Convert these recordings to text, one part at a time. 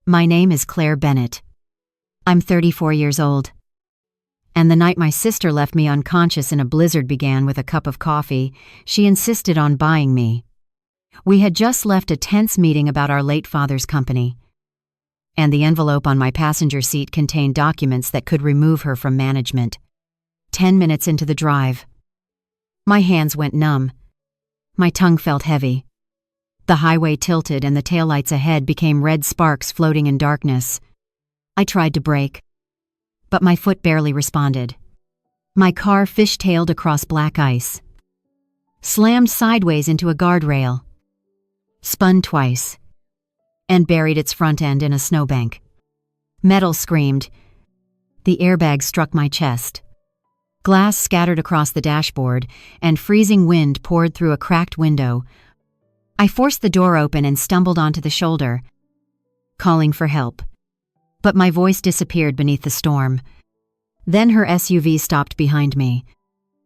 My name is Claire Bennett. I'm 34 years old. And the night my sister left me unconscious in a blizzard began with a cup of coffee, she insisted on buying me. We had just left a tense meeting about our late father's company, and the envelope on my passenger seat contained documents that could remove her from management. 10 minutes into the drive, my hands went numb. My tongue felt heavy. The highway tilted and the taillights ahead became red sparks floating in darkness. I tried to brake, but my foot barely responded. My car fishtailed across black ice, slammed sideways into a guardrail, spun twice, and buried its front end in a snowbank. Metal screamed. The airbag struck my chest. Glass scattered across the dashboard, and freezing wind poured through a cracked window. I forced the door open and stumbled onto the shoulder, calling for help. But my voice disappeared beneath the storm. Then her SUV stopped behind me.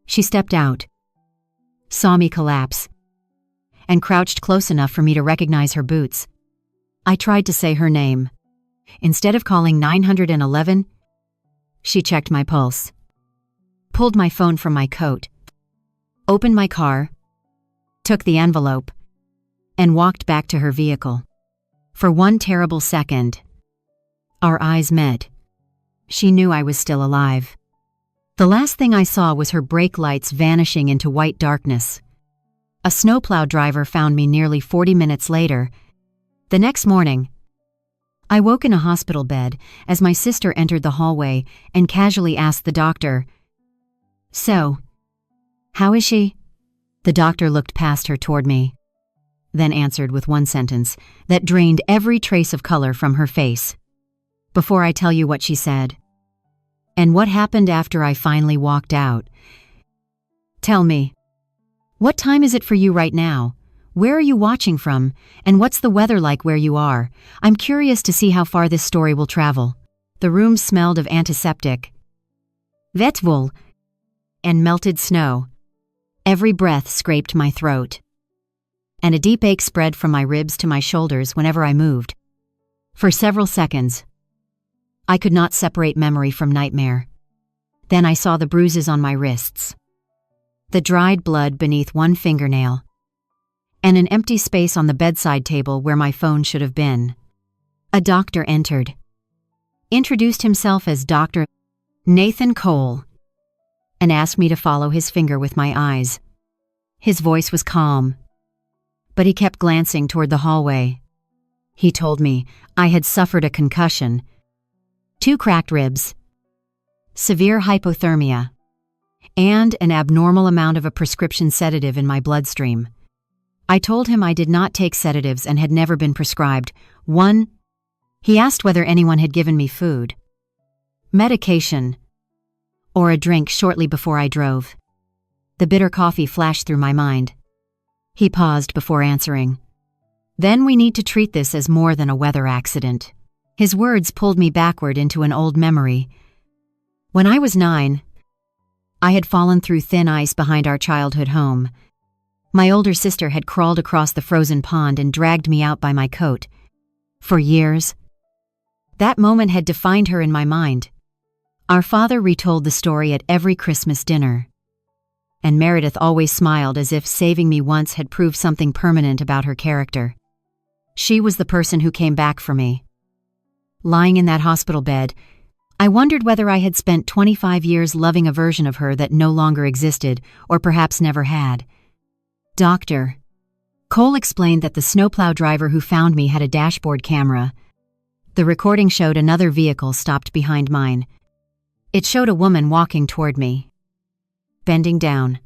She stepped out, saw me collapse, and crouched close enough for me to recognize her boots. I tried to say her name. Instead of calling 911, she checked my pulse, pulled my phone from my coat, opened my car, took the envelope, and walked back to her vehicle. For one terrible second, our eyes met. She knew I was still alive. The last thing I saw was her brake lights vanishing into white darkness. A snowplow driver found me nearly 40 minutes later. The next morning, I woke in a hospital bed as my sister entered the hallway and casually asked the doctor, "So, how is she?" The doctor looked past her toward me, then answered with one sentence that drained every trace of color from her face. Before I tell you what she said, and what happened after I finally walked out, tell me, what time is it for you right now? Where are you watching from? And what's the weather like where you are? I'm curious to see how far this story will travel. The room smelled of antiseptic, vetwool, and melted snow. Every breath scraped my throat, and a deep ache spread from my ribs to my shoulders whenever I moved. For several seconds, I could not separate memory from nightmare. Then I saw the bruises on my wrists, the dried blood beneath one fingernail, and an empty space on the bedside table where my phone should have been. A doctor entered, introduced himself as Dr. Nathan Cole, and asked me to follow his finger with my eyes. His voice was calm, but he kept glancing toward the hallway. He told me I had suffered a concussion, 2 cracked ribs, severe hypothermia, and an abnormal amount of a prescription sedative in my bloodstream. I told him I did not take sedatives and had never been prescribed one. He asked whether anyone had given me food, medication, or a drink shortly before I drove. The bitter coffee flashed through my mind. He paused before answering. Then we need to treat this as more than a weather accident. His words pulled me backward into an old memory. When I was 9, I had fallen through thin ice behind our childhood home. My older sister had crawled across the frozen pond and dragged me out by my coat. For years, that moment had defined her in my mind. Our father retold the story at every Christmas dinner, and Meredith always smiled as if saving me once had proved something permanent about her character. She was the person who came back for me. Lying in that hospital bed, I wondered whether I had spent 25 years loving a version of her that no longer existed, or perhaps never had. Dr. Cole explained that the snowplow driver who found me had a dashboard camera. The recording showed another vehicle stopped behind mine. It showed a woman walking toward me, bending down,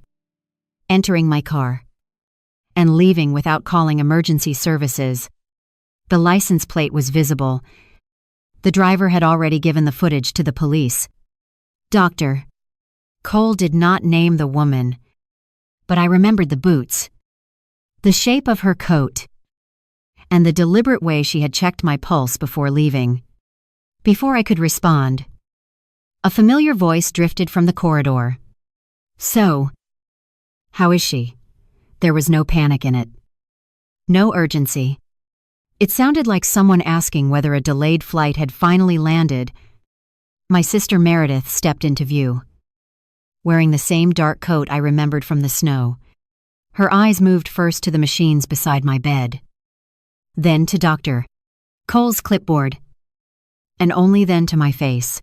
entering my car, and leaving without calling emergency services. The license plate was visible. The driver had already given the footage to the police. Dr. Cole did not name the woman, but I remembered the boots, the shape of her coat, and the deliberate way she had checked my pulse before leaving. Before I could respond, a familiar voice drifted from the corridor. "So, how is she?" There was no panic in it, no urgency. It sounded like someone asking whether a delayed flight had finally landed. My sister Meredith stepped into view, wearing the same dark coat I remembered from the snow. Her eyes moved first to the machines beside my bed, then to Dr. Cole's clipboard, and only then to my face.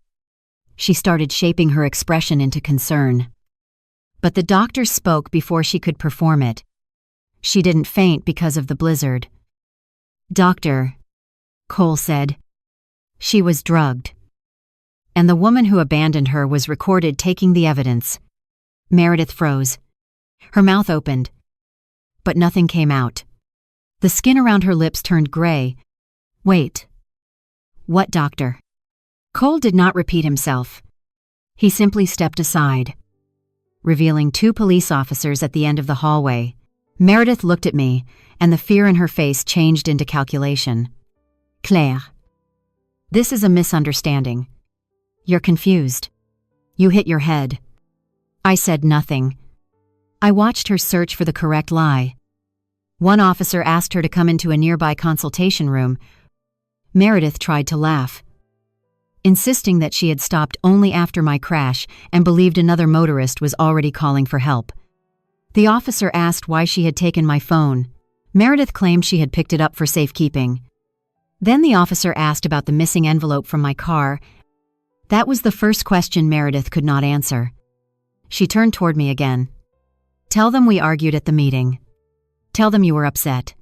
She started shaping her expression into concern. But the doctor spoke before she could perform it. She didn't faint because of the blizzard. "Doctor," Cole said, "she was drugged. And the woman who abandoned her was recorded taking the evidence." Meredith froze. Her mouth opened, but nothing came out. The skin around her lips turned gray. "Wait. What, doctor?" Cole did not repeat himself. He simply stepped aside, revealing 2 police officers at the end of the hallway. Meredith looked at me, and the fear in her face changed into calculation. "Claire, this is a misunderstanding. You're confused. You hit your head." I said nothing. I watched her search for the correct lie. One officer asked her to come into a nearby consultation room. Meredith tried to laugh, insisting that she had stopped only after my crash and believed another motorist was already calling for help. The officer asked why she had taken my phone. Meredith claimed she had picked it up for safekeeping. Then the officer asked about the missing envelope from my car. That was the first question Meredith could not answer. She turned toward me again. "Tell them we argued at the meeting. Tell them you were upset.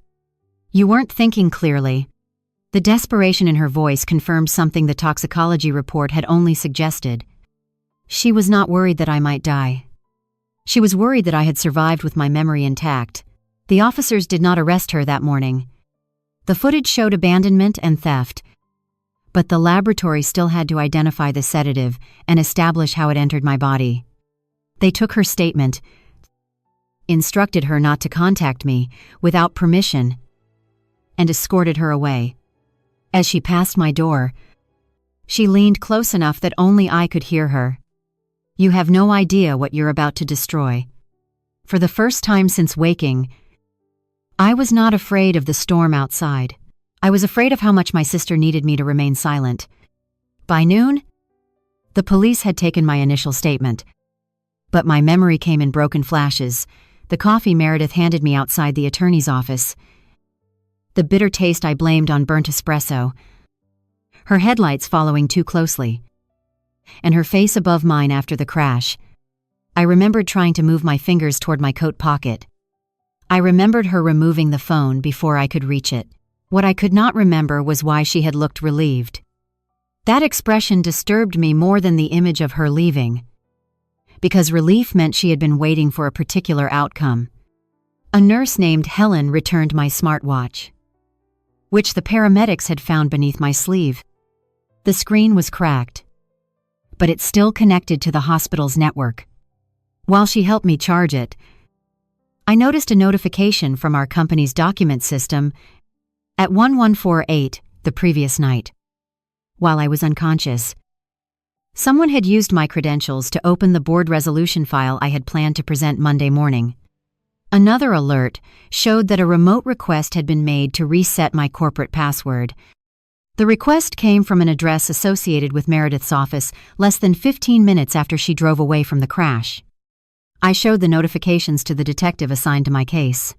You weren't thinking clearly." The desperation in her voice confirmed something the toxicology report had only suggested. She was not worried that I might die. She was worried that I had survived with my memory intact. The officers did not arrest her that morning. The footage showed abandonment and theft, but the laboratory still had to identify the sedative and establish how it entered my body. They took her statement, instructed her not to contact me without permission, and escorted her away. As she passed my door, she leaned close enough that only I could hear her. "You have no idea what you're about to destroy." For the first time since waking, I was not afraid of the storm outside. I was afraid of how much my sister needed me to remain silent. By noon, the police had taken my initial statement, but my memory came in broken flashes. The coffee Meredith handed me outside the attorney's office, the bitter taste I blamed on burnt espresso, her headlights following too closely, and her face above mine after the crash. I remembered trying to move my fingers toward my coat pocket. I remembered her removing the phone before I could reach it. What I could not remember was why she had looked relieved. That expression disturbed me more than the image of her leaving, because relief meant she had been waiting for a particular outcome. A nurse named Helen returned my smartwatch, which the paramedics had found beneath my sleeve. The screen was cracked, but it still connected to the hospital's network. While she helped me charge it, I noticed a notification from our company's document system at 1148 the previous night. While I was unconscious, someone had used my credentials to open the board resolution file I had planned to present Monday morning. Another alert showed that a remote request had been made to reset my corporate password. The request came from an address associated with Meredith's office less than 15 minutes after she drove away from the crash. I showed the notifications to the detective assigned to my case,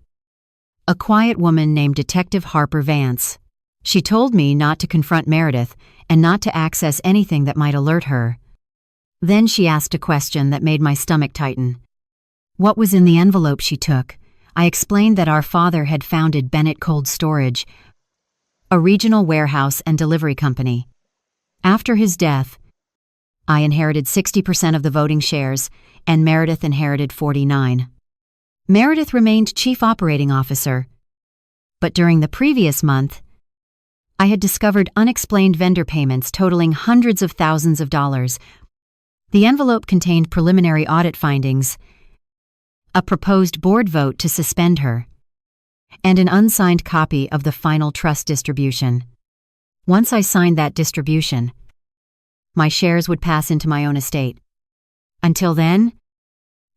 a quiet woman named Detective Harper Vance. She told me not to confront Meredith and not to access anything that might alert her. Then she asked a question that made my stomach tighten. What was in the envelope she took? I explained that our father had founded Bennett Cold Storage, a regional warehouse and delivery company. After his death, I inherited 60% of the voting shares, and Meredith inherited 49%. Meredith remained chief operating officer, but during the previous month, I had discovered unexplained vendor payments totaling hundreds of thousands of dollars. The envelope contained preliminary audit findings, a proposed board vote to suspend her, and an unsigned copy of the final trust distribution. Once I signed that distribution, my shares would pass into my own estate. Until then,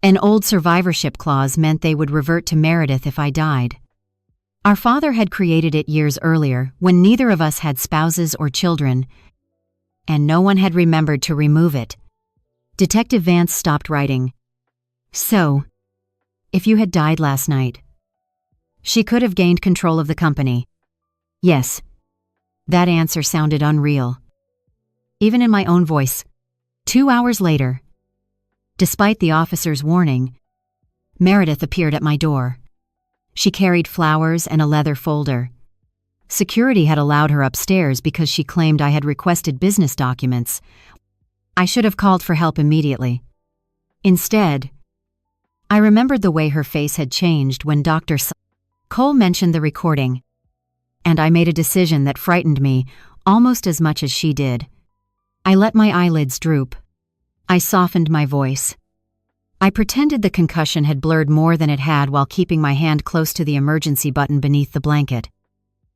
an old survivorship clause meant they would revert to Meredith if I died. Our father had created it years earlier when neither of us had spouses or children, and no one had remembered to remove it. Detective Vance stopped writing. So, if you had died last night, she could have gained control of the company. Yes. That answer sounded unreal. Even in my own voice. 2 hours later, despite the officer's warning, Meredith appeared at my door. She carried flowers and a leather folder. Security had allowed her upstairs because she claimed I had requested business documents. I should have called for help immediately. Instead, I remembered the way her face had changed when Dr. Cole mentioned the recording, and I made a decision that frightened me almost as much as she did. I let my eyelids droop. I softened my voice. I pretended the concussion had blurred more than it had while keeping my hand close to the emergency button beneath the blanket.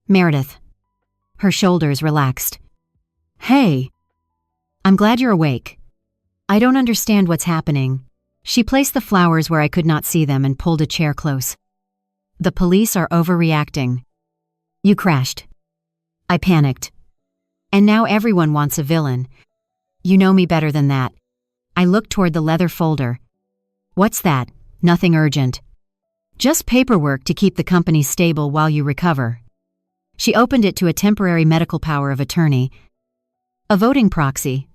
Meredith. Her shoulders relaxed. Hey. I'm glad you're awake. I don't understand what's happening. She placed the flowers where I could not see them and pulled a chair close. The police are overreacting. You crashed. I panicked. And now everyone wants a villain. You know me better than that. I looked toward the leather folder. What's that? Nothing urgent. Just paperwork to keep the company stable while you recover. She opened it to a temporary medical power of attorney, a voting proxy,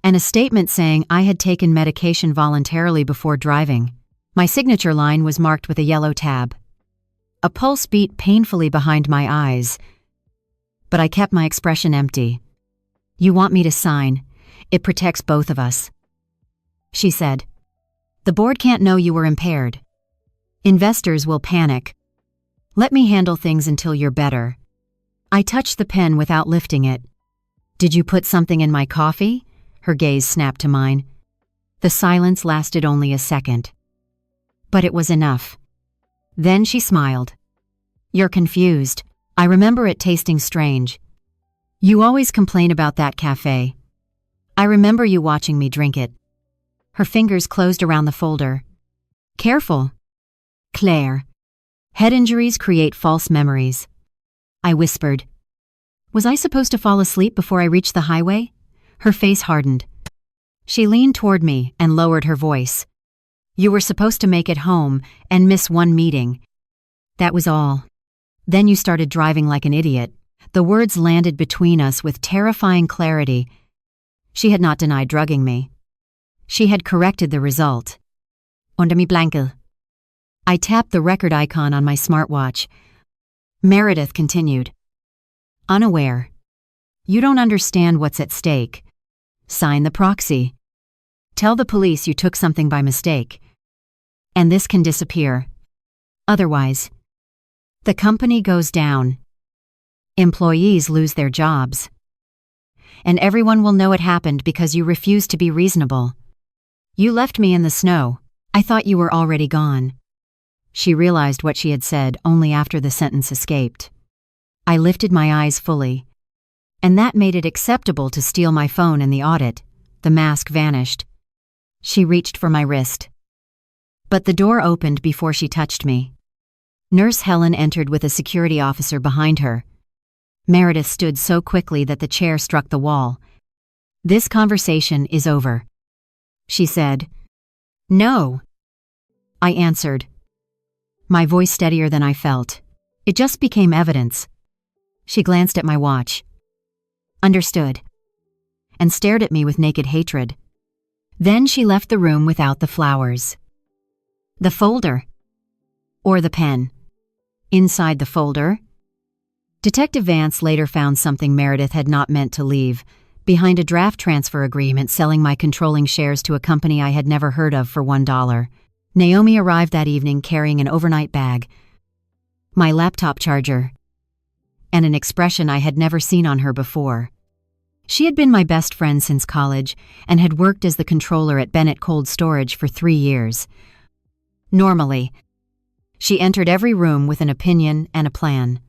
and a statement saying I had taken medication voluntarily before driving. My signature line was marked with a yellow tab. A pulse beat painfully behind my eyes, but I kept my expression empty. You want me to sign. It protects both of us. She said, the board can't know you were impaired. Investors will panic. Let me handle things until you're better. I touched the pen without lifting it. Did you put something in my coffee? Her gaze snapped to mine. The silence lasted only a second. But it was enough. Then she smiled. You're confused. I remember it tasting strange. You always complain about that cafe. I remember you watching me drink it. Her fingers closed around the folder. Careful. Claire. Head injuries create false memories. I whispered. Was I supposed to fall asleep before I reached the highway? Her face hardened. She leaned toward me and lowered her voice. You were supposed to make it home and miss one meeting. That was all. Then you started driving like an idiot. The words landed between us with terrifying clarity. She had not denied drugging me. She had corrected the result. Under mi blanket. I tapped the record icon on my smartwatch. Meredith continued. Unaware. You don't understand what's at stake. Sign the proxy. Tell the police you took something by mistake. And this can disappear. Otherwise, the company goes down. Employees lose their jobs. And everyone will know it happened because you refused to be reasonable. You left me in the snow. I thought you were already gone. She realized what she had said only after the sentence escaped. I lifted my eyes fully. And that made it acceptable to steal my phone in the audit. The mask vanished. She reached for my wrist. But the door opened before she touched me. Nurse Helen entered with a security officer behind her. Meredith stood so quickly that the chair struck the wall. This conversation is over. She said. No. I answered. My voice steadier than I felt. It just became evidence. She glanced at my watch. Understood. And stared at me with naked hatred. Then she left the room without the flowers. The folder. Or the pen. Inside the folder. Detective Vance later found something Meredith had not meant to leave, behind a draft transfer agreement selling my controlling shares to a company I had never heard of for $1. Naomi arrived that evening carrying an overnight bag, my laptop charger, and an expression I had never seen on her before. She had been my best friend since college and had worked as the controller at Bennett Cold Storage for 3 years. Normally, she entered every room with an opinion and a plan.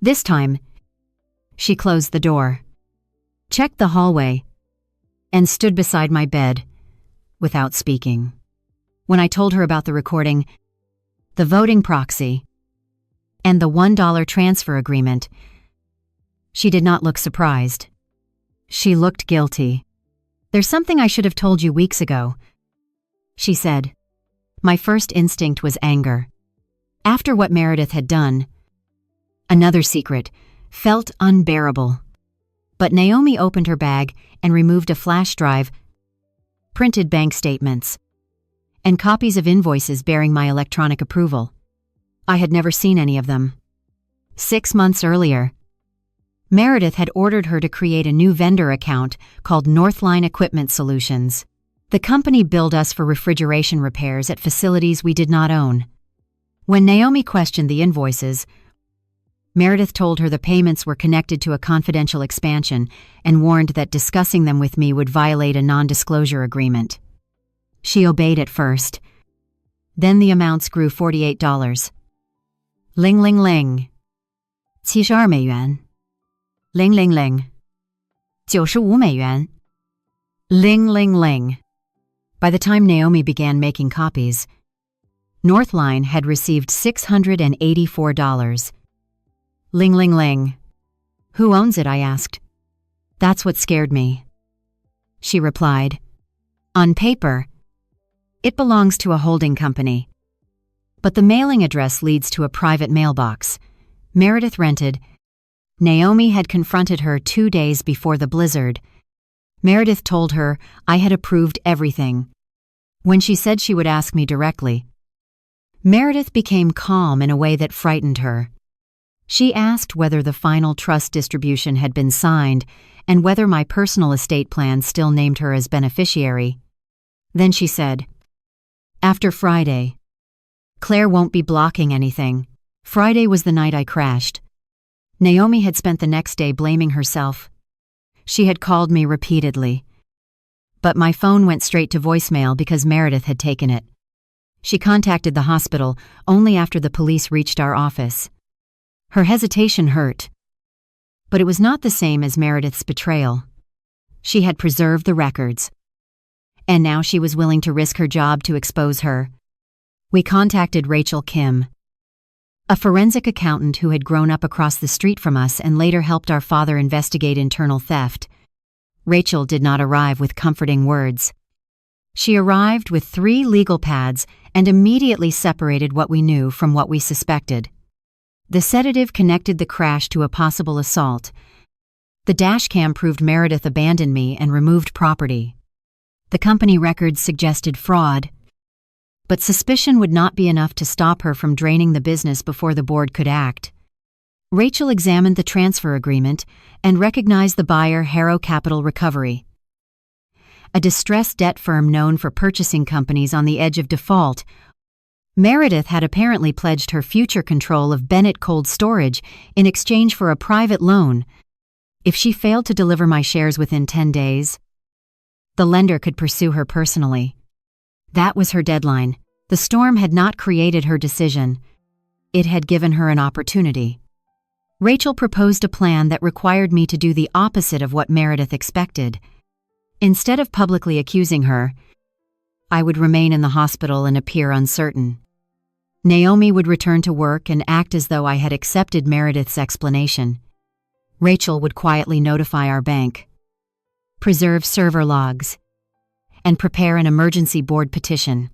This time, she closed the door, checked the hallway, and stood beside my bed without speaking. When I told her about the recording, the voting proxy, And the $1 transfer agreement. She did not look surprised. She looked guilty. "There's something I should have told you weeks ago," she said. My first instinct was anger. After what Meredith had done, another secret felt unbearable. But Naomi opened her bag and removed a flash drive, printed bank statements, and copies of invoices bearing my electronic approval. I had never seen any of them. 6 months earlier, Meredith had ordered her to create a new vendor account called Northline Equipment Solutions. The company billed us for refrigeration repairs at facilities we did not own. When Naomi questioned the invoices, Meredith told her the payments were connected to a confidential expansion and warned that discussing them with me would violate a non-disclosure agreement. She obeyed at first. Then the amounts grew $48. Ling ling ling. 72美元. Ling ling ling. 95美元. Ling ling ling. By the time Naomi began making copies, Northline had received $684. Ling ling ling. "Who owns it?" I asked. "That's what scared me," she replied. "On paper, it belongs to a holding company. But the mailing address leads to a private mailbox Meredith rented. Naomi had confronted her 2 days before the blizzard. Meredith told her I had approved everything. When she said she would ask me directly, Meredith became calm in a way that frightened her. She asked whether the final trust distribution had been signed and whether my personal estate plan still named her as beneficiary. Then she said, "After Friday, Claire won't be blocking anything." Friday was the night I crashed. Naomi had spent the next day blaming herself. She had called me repeatedly. But my phone went straight to voicemail because Meredith had taken it. She contacted the hospital only after the police reached our office. Her hesitation hurt. But it was not the same as Meredith's betrayal. She had preserved the records. And now she was willing to risk her job to expose her. We contacted Rachel Kim, a forensic accountant who had grown up across the street from us and later helped our father investigate internal theft. Rachel did not arrive with comforting words. She arrived with 3 legal pads and immediately separated what we knew from what we suspected. The sedative connected the crash to a possible assault. The dashcam proved Meredith abandoned me and removed property. The company records suggested fraud. But suspicion would not be enough to stop her from draining the business before the board could act. Rachel examined the transfer agreement and recognized the buyer, Harrow Capital Recovery, a distressed debt firm known for purchasing companies on the edge of default. Meredith had apparently pledged her future control of Bennett Cold Storage in exchange for a private loan. If she failed to deliver my shares within 10 days, the lender could pursue her personally. That was her deadline. The storm had not created her decision. It had given her an opportunity. Rachel proposed a plan that required me to do the opposite of what Meredith expected. Instead of publicly accusing her, I would remain in the hospital and appear uncertain. Naomi would return to work and act as though I had accepted Meredith's explanation. Rachel would quietly notify our bank, preserve server logs, and prepare an emergency board petition.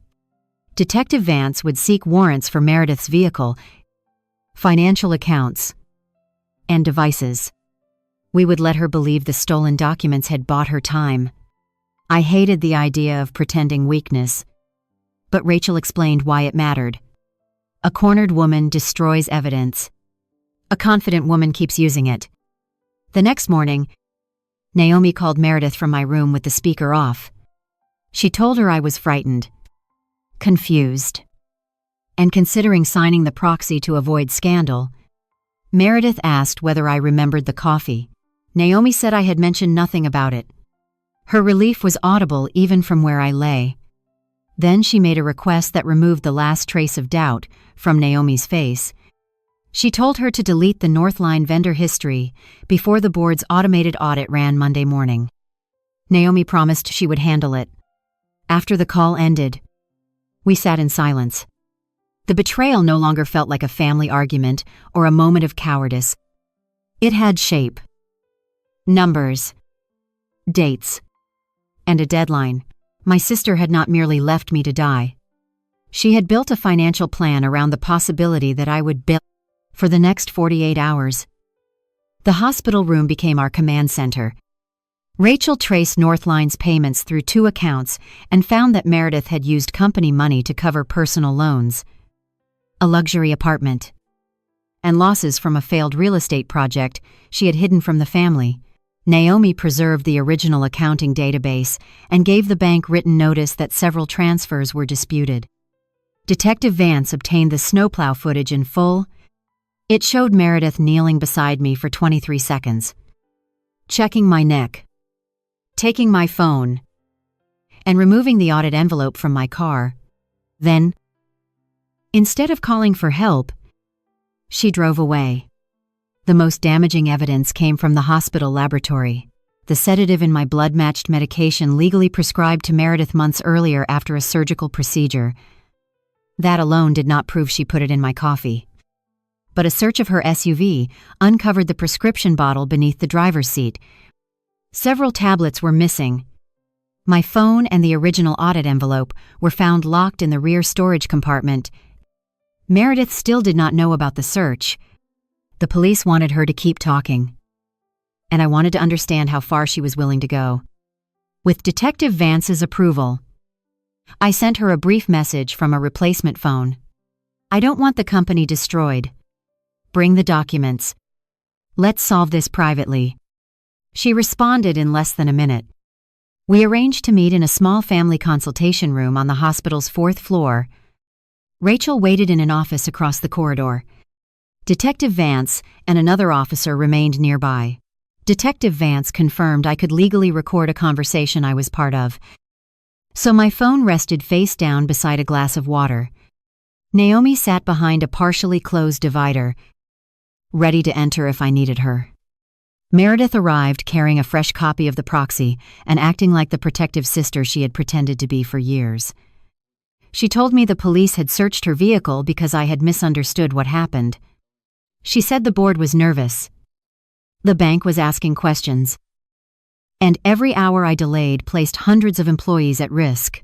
Detective Vance would seek warrants for Meredith's vehicle, financial accounts, and devices. We would let her believe the stolen documents had bought her time. I hated the idea of pretending weakness, but Rachel explained why it mattered. A cornered woman destroys evidence. A confident woman keeps using it. The next morning, Naomi called Meredith from my room with the speaker off. She told her I was frightened, confused, and considering signing the proxy to avoid scandal. Meredith asked whether I remembered the coffee. Naomi said I had mentioned nothing about it. Her relief was audible even from where I lay. Then she made a request that removed the last trace of doubt from Naomi's face. She told her to delete the Northline vendor history before the board's automated audit ran Monday morning. Naomi promised she would handle it. After the call ended, we sat in silence. The betrayal no longer felt like a family argument or a moment of cowardice. It had shape, numbers, dates, and a deadline. My sister had not merely left me to die. She had built a financial plan around the possibility that I would bill for the next 48 hours. The hospital room became our command center. Rachel traced Northline's payments through 2 accounts and found that Meredith had used company money to cover personal loans, a luxury apartment, and losses from a failed real estate project she had hidden from the family. Naomi preserved the original accounting database and gave the bank written notice that several transfers were disputed. Detective Vance obtained the snowplow footage in full. It showed Meredith kneeling beside me for 23 seconds, checking my neck, taking my phone, and removing the audit envelope from my car. Then, instead of calling for help, she drove away. The most damaging evidence came from the hospital laboratory. The sedative in my blood-matched medication legally prescribed to Meredith months earlier after a surgical procedure. That alone did not prove she put it in my coffee. But a search of her SUV uncovered the prescription bottle beneath the driver's seat. Several tablets were missing. My phone and the original audit envelope were found locked in the rear storage compartment. Meredith still did not know about the search. The police wanted her to keep talking, and I wanted to understand how far she was willing to go. With Detective Vance's approval, I sent her a brief message from a replacement phone. I don't want the company destroyed. Bring the documents. Let's solve this privately. She responded in less than a minute. We arranged to meet in a small family consultation room on the hospital's 4th floor. Rachel waited in an office across the corridor. Detective Vance and another officer remained nearby. Detective Vance confirmed I could legally record a conversation I was part of. So my phone rested face down beside a glass of water. Naomi sat behind a partially closed divider, ready to enter if I needed her. Meredith arrived carrying a fresh copy of the proxy and acting like the protective sister she had pretended to be for years. She told me the police had searched her vehicle because I had misunderstood what happened. She said the board was nervous. The bank was asking questions. And every hour I delayed placed hundreds of employees at risk.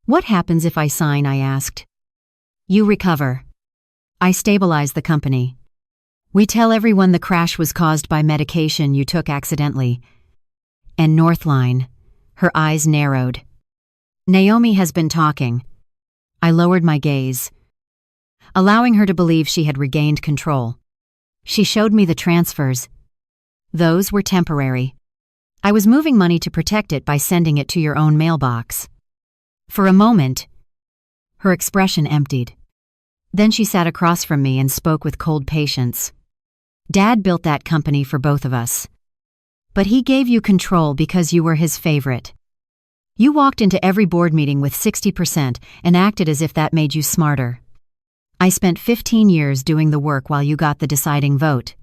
What happens if I sign? I asked. You recover. I stabilize the company. We tell everyone the crash was caused by medication you took accidentally. And Northline, her eyes narrowed. Naomi has been talking. I lowered my gaze, allowing her to believe she had regained control. She showed me the transfers. Those were temporary. I was moving money to protect it by sending it to your own mailbox. For a moment, her expression emptied. Then she sat across from me and spoke with cold patience. Dad built that company for both of us. But he gave you control because you were his favorite. You walked into every board meeting with 60% and acted as if that made you smarter. I spent 15 years doing the work while you got the deciding vote.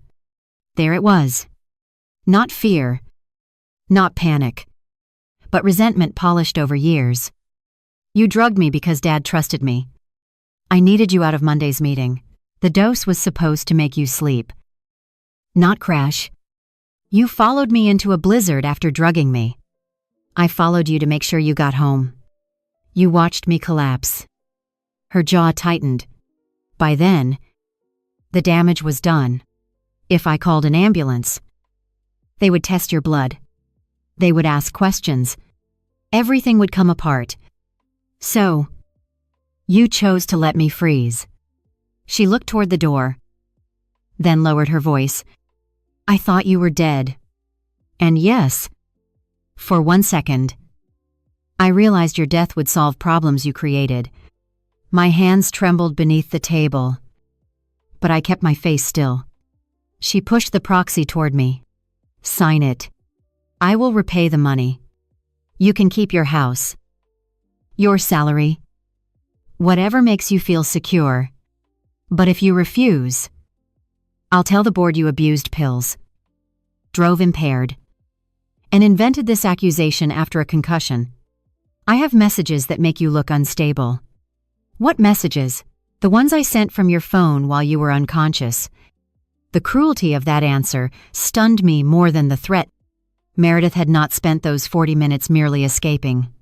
There it was. Not fear, not panic, but resentment polished over years. You drugged me because Dad trusted me. I needed you out of Monday's meeting. The dose was supposed to make you sleep, not crash. You followed me into a blizzard after drugging me. I followed you to make sure you got home. You watched me collapse. Her jaw tightened. By then, the damage was done. If I called an ambulance, they would test your blood. They would ask questions. Everything would come apart. So, you chose to let me freeze. She looked toward the door, then lowered her voice. I thought you were dead. And yes, for 1 second, I realized your death would solve problems you created. My hands trembled beneath the table, but I kept my face still. She pushed the proxy toward me. Sign it. I will repay the money. You can keep your house, your salary, whatever makes you feel secure. But if you refuse, I'll tell the board you abused pills, drove impaired, and invented this accusation after a concussion. I have messages that make you look unstable. What messages? The ones I sent from your phone while you were unconscious. The cruelty of that answer stunned me more than the threat. Meredith had not spent those 40 minutes merely escaping.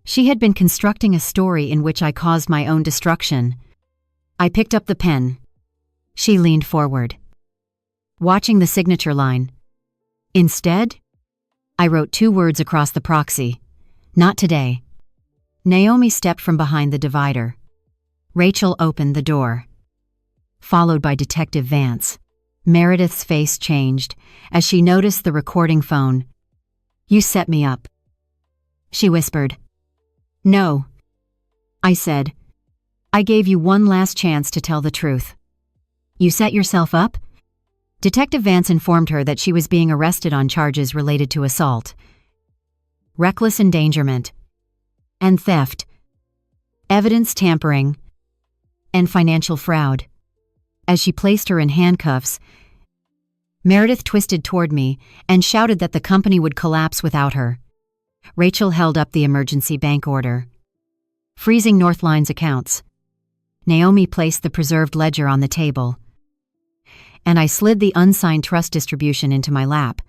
She had been constructing a story in which I caused my own destruction. I picked up the pen. She leaned forward, watching the signature line. Instead, I wrote 2 words across the proxy. Not today. Naomi stepped from behind the divider. Rachel opened the door, followed by Detective Vance. Meredith's face changed as she noticed the recording phone. You set me up, she whispered. No, I said. I gave you one last chance to tell the truth. You set yourself up? Detective Vance informed her that she was being arrested on charges related to assault, reckless endangerment, and theft, evidence tampering, and financial fraud. As she placed her in handcuffs, Meredith twisted toward me and shouted that the company would collapse without her. Rachel held up the emergency bank order, freezing Northline's accounts. Naomi placed the preserved ledger on the table, and I slid the unsigned trust distribution into my lap.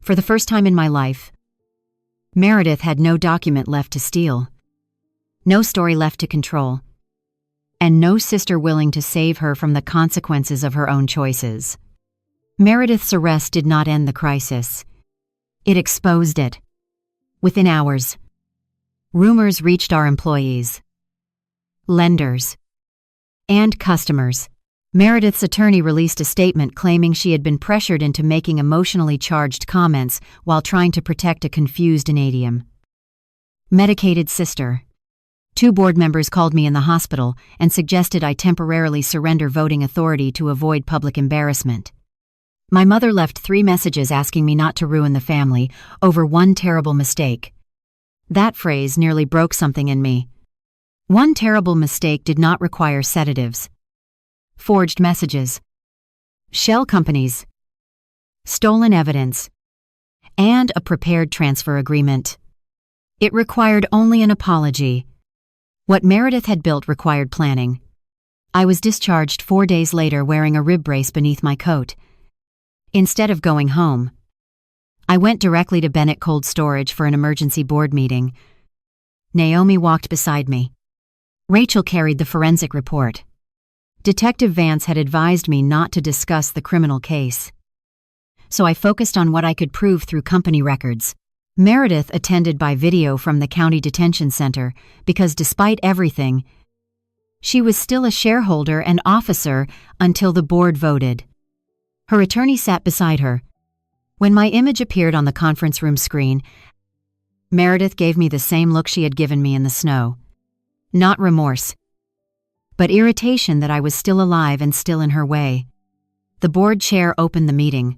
For the first time in my life, Meredith had no document left to steal, no story left to control, and no sister willing to save her from the consequences of her own choices. Meredith's arrest did not end the crisis. It exposed it. Within hours, rumors reached our employees, lenders, and customers. Meredith's attorney released a statement claiming she had been pressured into making emotionally charged comments while trying to protect a confused Canadian. Medicated sister. 2 board members called me in the hospital and suggested I temporarily surrender voting authority to avoid public embarrassment. My mother left 3 messages asking me not to ruin the family over one terrible mistake. That phrase nearly broke something in me. One terrible mistake did not require sedatives, forged messages, shell companies, stolen evidence, and a prepared transfer agreement. It required only an apology. What Meredith had built required planning. I was discharged 4 days later wearing a rib brace beneath my coat. Instead of going home, I went directly to Bennett Cold Storage for an emergency board meeting. Naomi walked beside me. Rachel carried the forensic report. Detective Vance had advised me not to discuss the criminal case, so I focused on what I could prove through company records. Meredith attended by video from the county detention center because despite everything, she was still a shareholder and officer until the board voted. Her attorney sat beside her. When my image appeared on the conference room screen, Meredith gave me the same look she had given me in the snow. Not remorse, but irritation that I was still alive and still in her way. The board chair opened the meeting.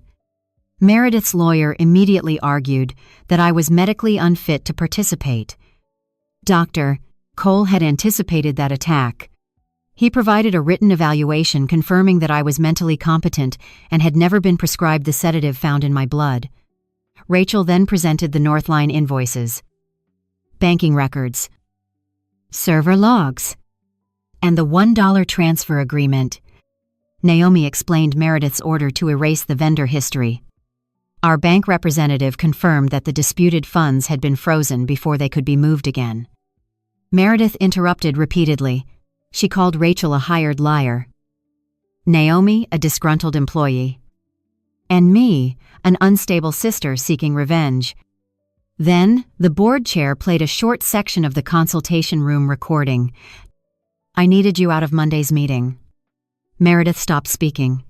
Meredith's lawyer immediately argued that I was medically unfit to participate. Dr. Cole had anticipated that attack. He provided a written evaluation confirming that I was mentally competent and had never been prescribed the sedative found in my blood. Rachel then presented the Northline invoices, banking records, server logs, and the $1 transfer agreement. Naomi explained Meredith's order to erase the vendor history. Our bank representative confirmed that the disputed funds had been frozen before they could be moved again. Meredith interrupted repeatedly. She called Rachel a hired liar, Naomi a disgruntled employee, and me an unstable sister seeking revenge. Then, the board chair played a short section of the consultation room recording. I needed you out of Monday's meeting. Meredith stopped speaking.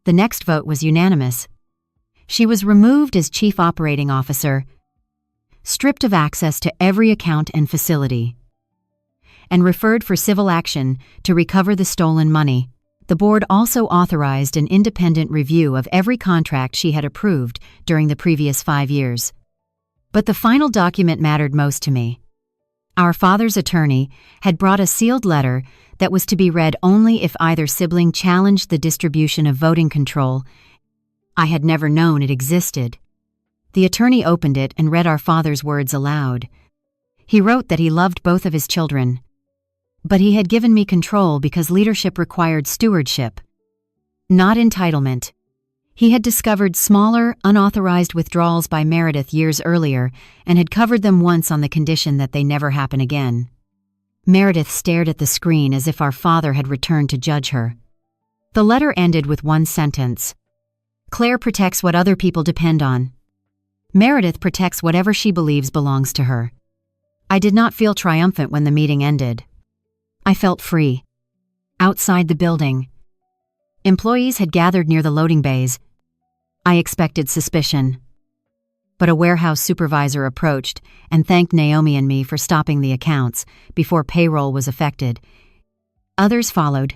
The next vote was unanimous. She was removed as chief operating officer, stripped of access to every account and facility, and referred for civil action to recover the stolen money. The board also authorized an independent review of every contract she had approved during the previous 5 years. But the final document mattered most to me. Our father's attorney had brought a sealed letter that was to be read only if either sibling challenged the distribution of voting control. I had never known it existed. The attorney opened it and read our father's words aloud. He wrote that he loved both of his children, But he had given me control because leadership required stewardship, not entitlement. He had discovered smaller, unauthorized withdrawals by Meredith years earlier and had covered them once on the condition that they never happen again. Meredith stared at the screen as if our father had returned to judge her. The letter ended with one sentence. Claire protects what other people depend on. Meredith protects whatever she believes belongs to her. I did not feel triumphant when the meeting ended. I felt free. Outside the building, employees had gathered near the loading bays. I expected suspicion. But a warehouse supervisor approached and thanked Naomi and me for stopping the accounts before payroll was affected. Others followed.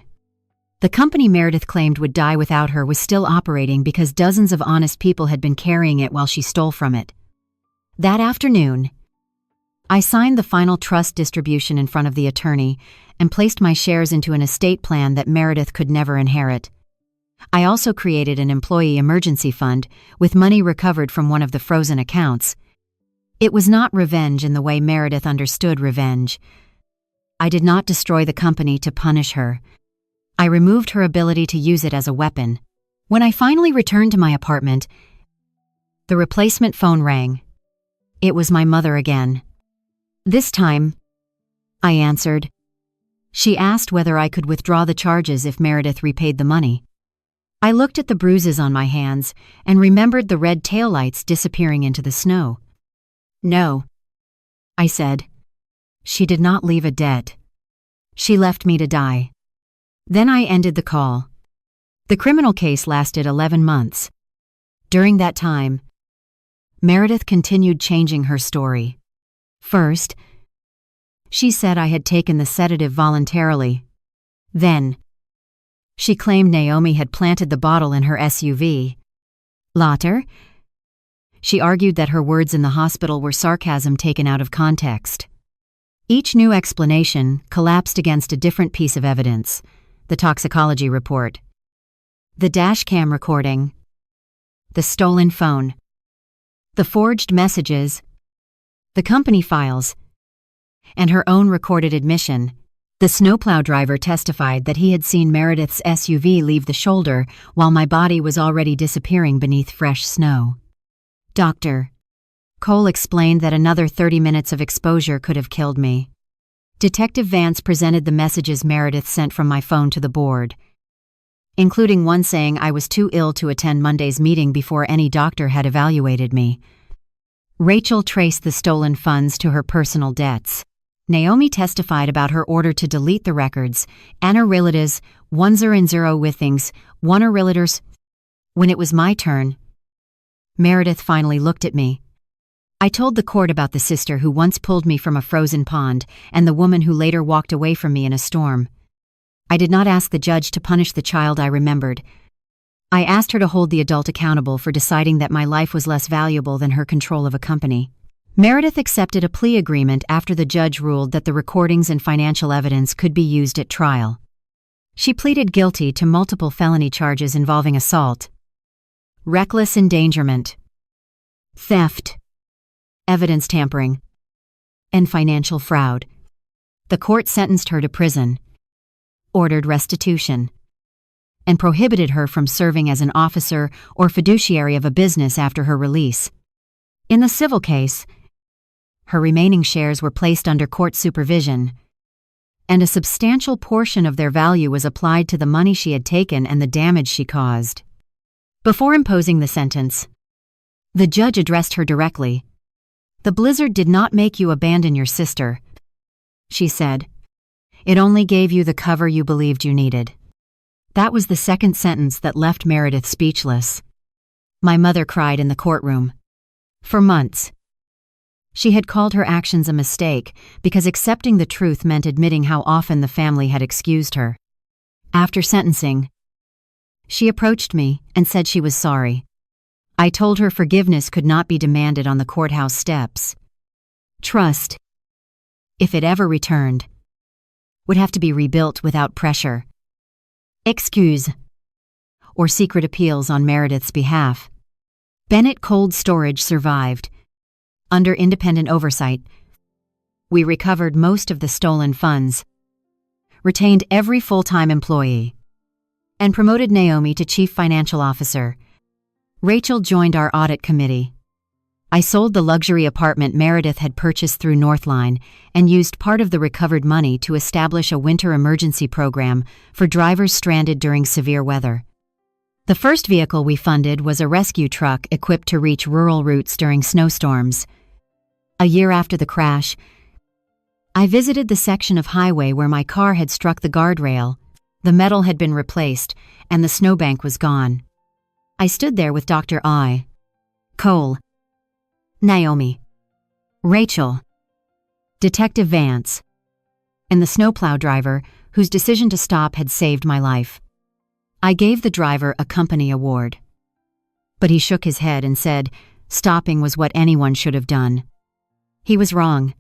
The company Meredith claimed would die without her was still operating because dozens of honest people had been carrying it while she stole from it. That afternoon, I signed the final trust distribution in front of the attorney and placed my shares into an estate plan that Meredith could never inherit. I also created an employee emergency fund with money recovered from one of the frozen accounts. It was not revenge in the way Meredith understood revenge. I did not destroy the company to punish her. I removed her ability to use it as a weapon. When I finally returned to my apartment, the replacement phone rang. It was my mother again. This time, I answered. She asked whether I could withdraw the charges if Meredith repaid the money. I looked at the bruises on my hands and remembered the red taillights disappearing into the snow. No, I said. She did not leave a debt. She left me to die. Then I ended the call. The criminal case lasted 11 months. During that time, Meredith continued changing her story. First, she said I had taken the sedative voluntarily. Then, she claimed Naomi had planted the bottle in her SUV. Later, she argued that her words in the hospital were sarcasm taken out of context. Each new explanation collapsed against a different piece of evidence: the toxicology report, the dashcam recording, the stolen phone, the forged messages, the company files, and her own recorded admission. The snowplow driver testified that he had seen Meredith's SUV leave the shoulder while my body was already disappearing beneath fresh snow. Dr. Cole explained that another 30 minutes of exposure could have killed me. Detective Vance presented the messages Meredith sent from my phone to the board, including one saying I was too ill to attend Monday's meeting before any doctor had evaluated me. Rachel traced the stolen funds to her personal debts. Naomi testified about her order to delete the records, Anarilitas, 100 withings, 1 When it was my turn, Meredith finally looked at me. I told the court about the sister who once pulled me from a frozen pond and the woman who later walked away from me in a storm. I did not ask the judge to punish the child I remembered. I asked her to hold the adult accountable for deciding that my life was less valuable than her control of a company. Meredith accepted a plea agreement after the judge ruled that the recordings and financial evidence could be used at trial. She pleaded guilty to multiple felony charges involving assault, reckless endangerment, theft, evidence tampering, and financial fraud. The court sentenced her to prison, ordered restitution, and prohibited her from serving as an officer or fiduciary of a business after her release. In the civil case, her remaining shares were placed under court supervision, and a substantial portion of their value was applied to the money she had taken and the damage she caused. Before imposing the sentence, the judge addressed her directly. "The blizzard did not make you abandon your sister," she said. "It only gave you the cover you believed you needed." That was the second sentence that left Meredith speechless. My mother cried in the courtroom. For months, she had called her actions a mistake because accepting the truth meant admitting how often the family had excused her. After sentencing, she approached me and said she was sorry. I told her forgiveness could not be demanded on the courthouse steps. Trust, if it ever returned, would have to be rebuilt without pressure, excuse, or secret appeals on Meredith's behalf. Bennett Cold Storage survived. Under independent oversight, we recovered most of the stolen funds, retained every full-time employee, and promoted Naomi to Chief Financial Officer. Rachel joined our audit committee. I sold the luxury apartment Meredith had purchased through Northline and used part of the recovered money to establish a winter emergency program for drivers stranded during severe weather. The first vehicle we funded was a rescue truck equipped to reach rural routes during snowstorms. A year after the crash, I visited the section of highway where my car had struck the guardrail. The metal had been replaced, and the snowbank was gone. I stood there with Dr. I. Cole, Naomi, Rachel, Detective Vance, and the snowplow driver whose decision to stop had saved my life. I gave the driver a company award. But he shook his head and said stopping was what anyone should have done. He was wrong.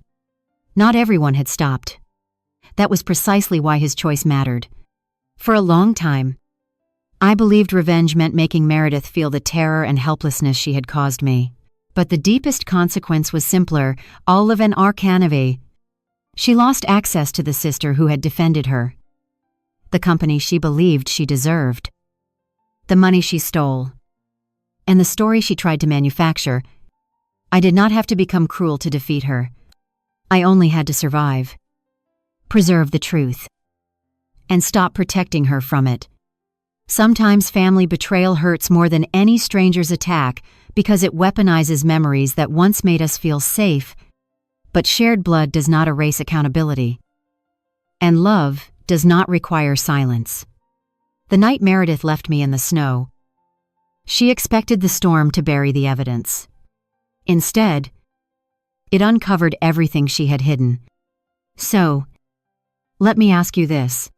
Not everyone had stopped. That was precisely why his choice mattered. For a long time, I believed revenge meant making Meredith feel the terror and helplessness she had caused me. But the deepest consequence was simpler, Olive and Arcanavi. She lost access to the sister who had defended her, the company she believed she deserved, the money she stole, and the story she tried to manufacture. I did not have to become cruel to defeat her. I only had to survive, preserve the truth, and stop protecting her from it. Sometimes family betrayal hurts more than any stranger's attack because it weaponizes memories that once made us feel safe, but shared blood does not erase accountability. And love does not require silence. The night Meredith left me in the snow, she expected the storm to bury the evidence. Instead, it uncovered everything she had hidden. So, let me ask you this.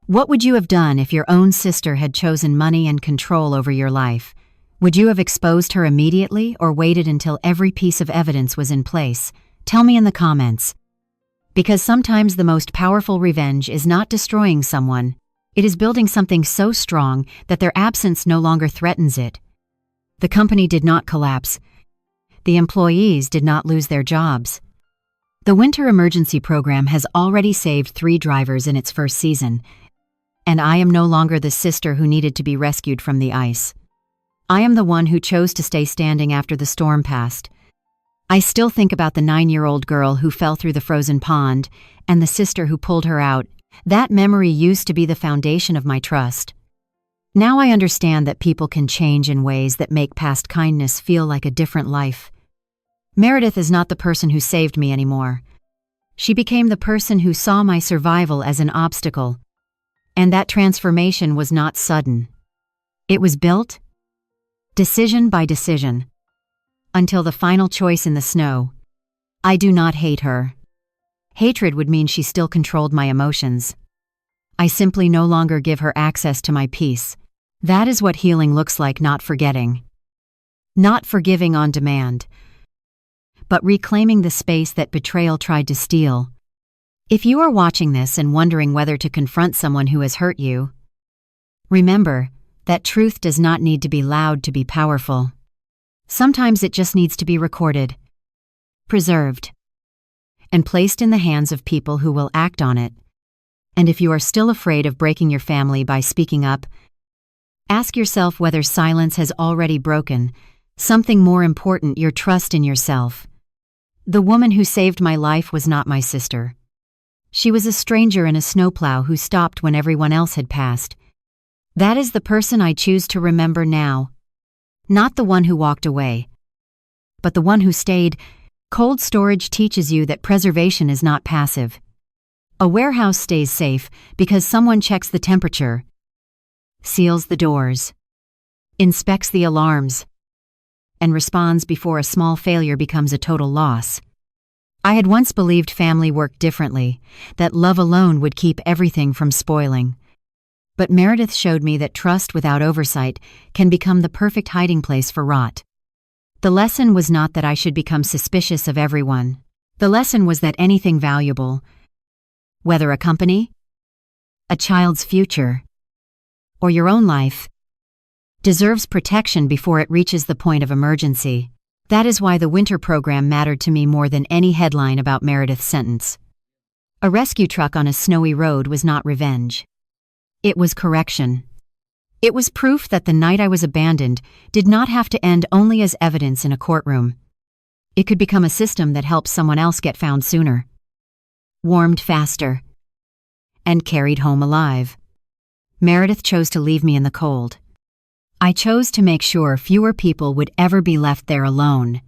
What would you have done if your own sister had chosen money and control over your life? Would you have exposed her immediately or waited until every piece of evidence was in place? Tell me in the comments. Because sometimes the most powerful revenge is not destroying someone. It is building something so strong that their absence no longer threatens it. The company did not collapse. The employees did not lose their jobs. The winter emergency program has already saved 3 drivers in its first season, and I am no longer the sister who needed to be rescued from the ice. I am the one who chose to stay standing after the storm passed. I still think about the 9-year-old girl who fell through the frozen pond and the sister who pulled her out. That memory used to be the foundation of my trust. Now I understand that people can change in ways that make past kindness feel like a different life. Meredith is not the person who saved me anymore. She became the person who saw my survival as an obstacle. And that transformation was not sudden. It was built, decision by decision, until the final choice in the snow. I do not hate her. Hatred would mean she still controlled my emotions. I simply no longer give her access to my peace. That is what healing looks like, not forgetting. Not forgiving on demand, but reclaiming the space that betrayal tried to steal. If you are watching this and wondering whether to confront someone who has hurt you, remember that truth does not need to be loud to be powerful. Sometimes it just needs to be recorded, preserved, and placed in the hands of people who will act on it. And if you are still afraid of breaking your family by speaking up, ask yourself whether silence has already broken something more important, your trust in yourself. The woman who saved my life was not my sister. She was a stranger in a snowplow who stopped when everyone else had passed. That is the person I choose to remember now. Not the one who walked away, but the one who stayed. Cold storage teaches you that preservation is not passive. A warehouse stays safe because someone checks the temperature, seals the doors, inspects the alarms, and responds before a small failure becomes a total loss. I had once believed family worked differently, that love alone would keep everything from spoiling. But Meredith showed me that trust without oversight can become the perfect hiding place for rot. The lesson was not that I should become suspicious of everyone. The lesson was that anything valuable, whether a company, a child's future, or your own life, deserves protection before it reaches the point of emergency. That is why the winter program mattered to me more than any headline about Meredith's sentence. A rescue truck on a snowy road was not revenge. It was correction. It was proof that the night I was abandoned did not have to end only as evidence in a courtroom. It could become a system that helps someone else get found sooner, warmed faster, and carried home alive. Meredith chose to leave me in the cold. I chose to make sure fewer people would ever be left there alone.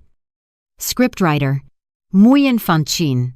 Scriptwriter, muy infantil.